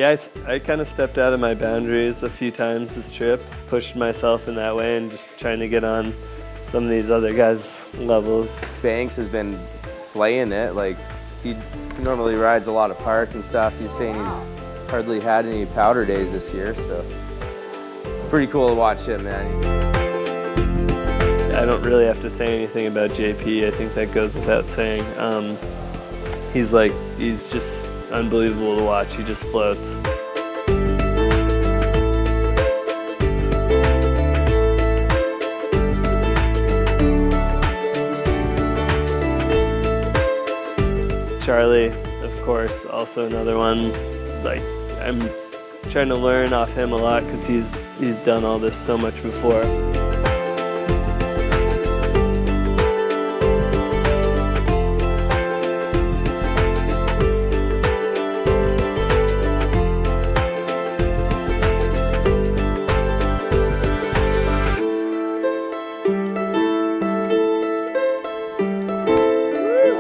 Yeah, I kind of stepped out of my boundaries a few times this trip, pushed myself in that way and just trying to get on some of these other guys' levels. Banks has been slaying it. Like, he normally rides a lot of park and stuff. He's saying he's hardly had any powder days this year, so it's pretty cool to watch him, man. I don't really have to say anything about JP. I think that goes without saying. He's just unbelievable to watch. He just floats. Charlie, of course, also another one. Like, I'm trying to learn off him a lot because he's done all this so much before.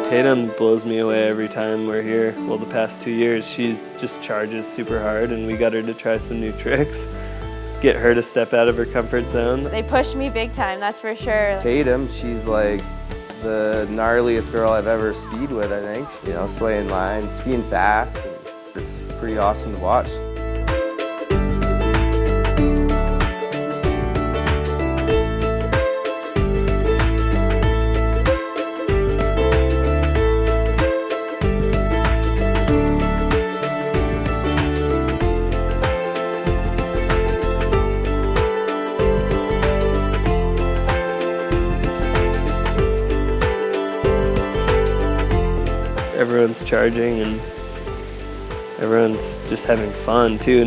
Tatum blows me away every time we're here. Well, the past 2 years, she just charges super hard, and we got her to try some new tricks. Just get her to step out of her comfort zone. They pushed me big time, that's for sure. Tatum, she's like the gnarliest girl I've ever skied with, I think. You know, slaying lines, skiing fast, and it's pretty awesome to watch. Everyone's charging and everyone's just having fun too.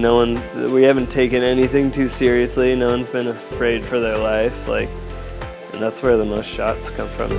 We haven't taken anything too seriously. No one's been afraid for their life, and that's where the most shots come from.